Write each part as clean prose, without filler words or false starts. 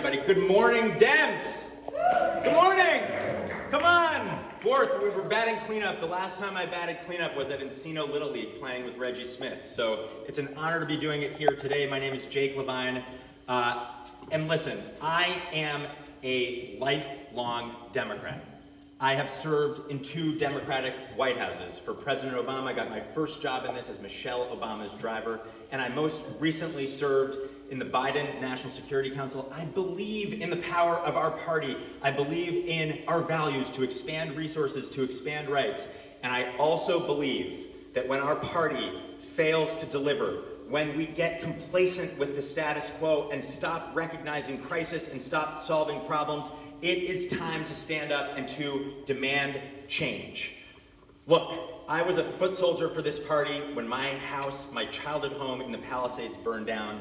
everybody. Good morning, Dems. Good morning. Come on. Fourth, we were batting cleanup. The last time I batted cleanup was at Encino Little League playing with Reggie Smith. So it's an honor to be doing it here today. My name is Jake Levine. And listen, I am a lifelong Democrat. I have served in 2 Democratic White Houses. For President Obama, I got my first job in this as Michelle Obama's driver, and I most recently served in the Biden National Security Council. I believe in the power of our party. I believe in our values to expand resources, to expand rights. And I also believe that when our party fails to deliver, when we get complacent with the status quo and stop recognizing crisis and stop solving problems, it is time to stand up and to demand change. Look, I was a foot soldier for this party when my house, my childhood home in the Palisades burned down.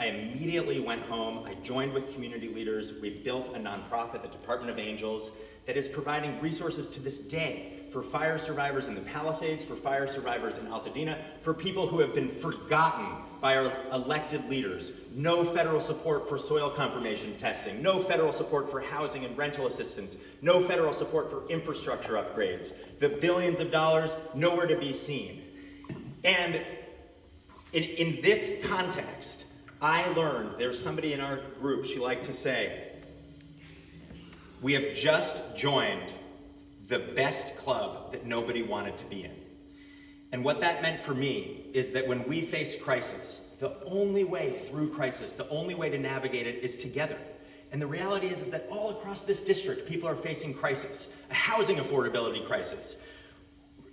I immediately went home. I joined with community leaders. We built a nonprofit, the Department of Angels, that is providing resources to this day for fire survivors in the Palisades, for fire survivors in Altadena, for people who have been forgotten by our elected leaders. No federal support for soil confirmation testing, no federal support for housing and rental assistance, no federal support for infrastructure upgrades. The billions of dollars, nowhere to be seen. And in this context, I learned, there's somebody in our group, she liked to say, we have just joined the best club that nobody wanted to be in. And what that meant for me is that when we face crisis, the only way through crisis, the only way to navigate it is together. And the reality is that all across this district, people are facing crisis, a housing affordability crisis.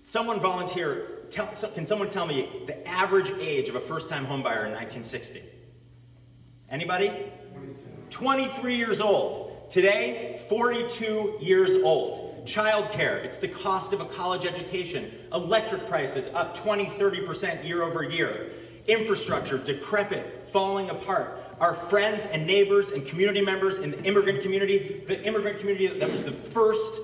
Someone volunteer, can someone tell me the average age of a first-time homebuyer in 1960? Anybody? 23 years old. Today, 42 years old. Childcare, it's the cost of a college education. Electric prices up 20-30% year over year. Infrastructure, decrepit, falling apart. Our friends and neighbors and community members in the immigrant community that was the first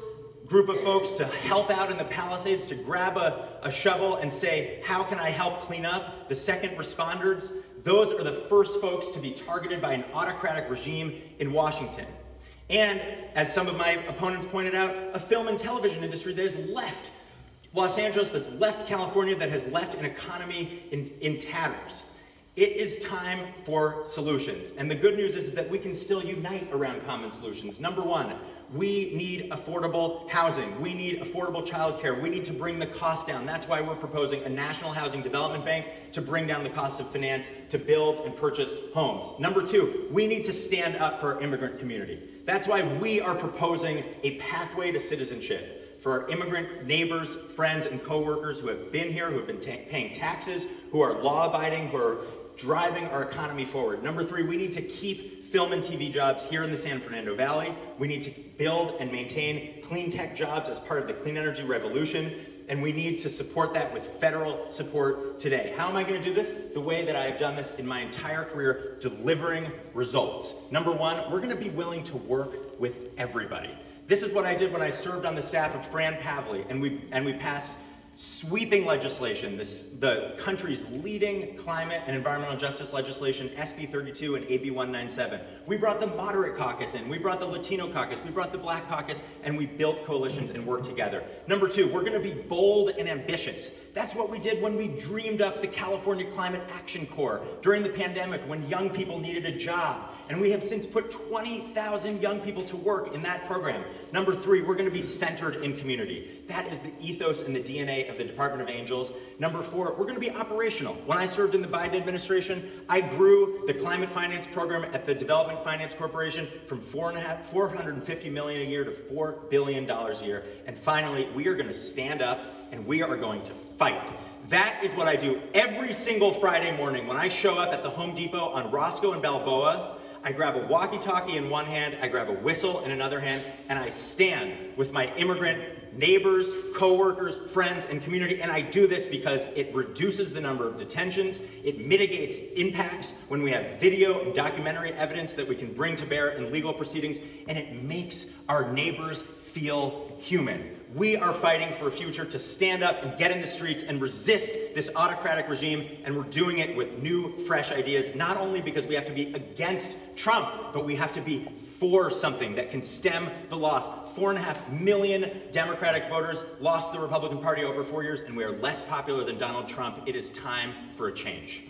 group of folks to help out in the Palisades, to grab a shovel and say, how can I help clean up? The second responders, those are the first folks to be targeted by an autocratic regime in Washington. And, as some of my opponents pointed out, a film and television industry that has left Los Angeles, that's left California, that has left an economy in tatters. It is time for solutions. And the good news is that we can still unite around common solutions. Number one, we need affordable housing. We need affordable childcare. We need to bring the cost down. That's why we're proposing a national housing development bank to bring down the cost of finance to build and purchase homes. Number two, we need to stand up for our immigrant community. That's why we are proposing a pathway to citizenship for our immigrant neighbors, friends, and coworkers who have been here, who have been paying taxes, who are law-abiding, who are driving our economy forward. Number three, we need to keep film and TV jobs here in the San Fernando Valley. We need to build and maintain clean tech jobs as part of the clean energy revolution, and we need to support that with federal support today. How am I going to do this? The way that I have done this in my entire career, delivering results. Number one, we're going to be willing to work with everybody. This is what I did when I served on the staff of Fran Pavley, and we passed sweeping legislation, the country's leading climate and environmental justice legislation, SB-32 and AB-197. We brought the moderate caucus in, we brought the Latino caucus, we brought the black caucus, and we built coalitions and worked together. Number two, we're gonna be bold and ambitious. That's what we did when we dreamed up the California Climate Action Corps during the pandemic when young people needed a job. And we have since put 20,000 young people to work in that program. Number three, we're gonna be centered in community. That is the ethos and the DNA of the Department of Angels. Number four, we're gonna be operational. When I served in the Biden administration, I grew the climate finance program at the Development Finance Corporation from $450 million a year to $4 billion a year. And finally, we are gonna stand up and we are going to fight. That is what I do every single Friday morning. When I show up at the Home Depot on Roscoe and Balboa, I grab a walkie-talkie in one hand, I grab a whistle in another hand, and I stand with my immigrant neighbors, coworkers, friends, and community. And I do this because it reduces the number of detentions, it mitigates impacts when we have video and documentary evidence that we can bring to bear in legal proceedings, and it makes our neighbors feel human. We are fighting for a future to stand up and get in the streets and resist this autocratic regime, and we're doing it with new, fresh ideas, not only because we have to be against Trump, but we have to be for something that can stem the loss. 4.5 million Democratic voters lost the Republican Party over 4 years, and we are less popular than Donald Trump. It is time for a change.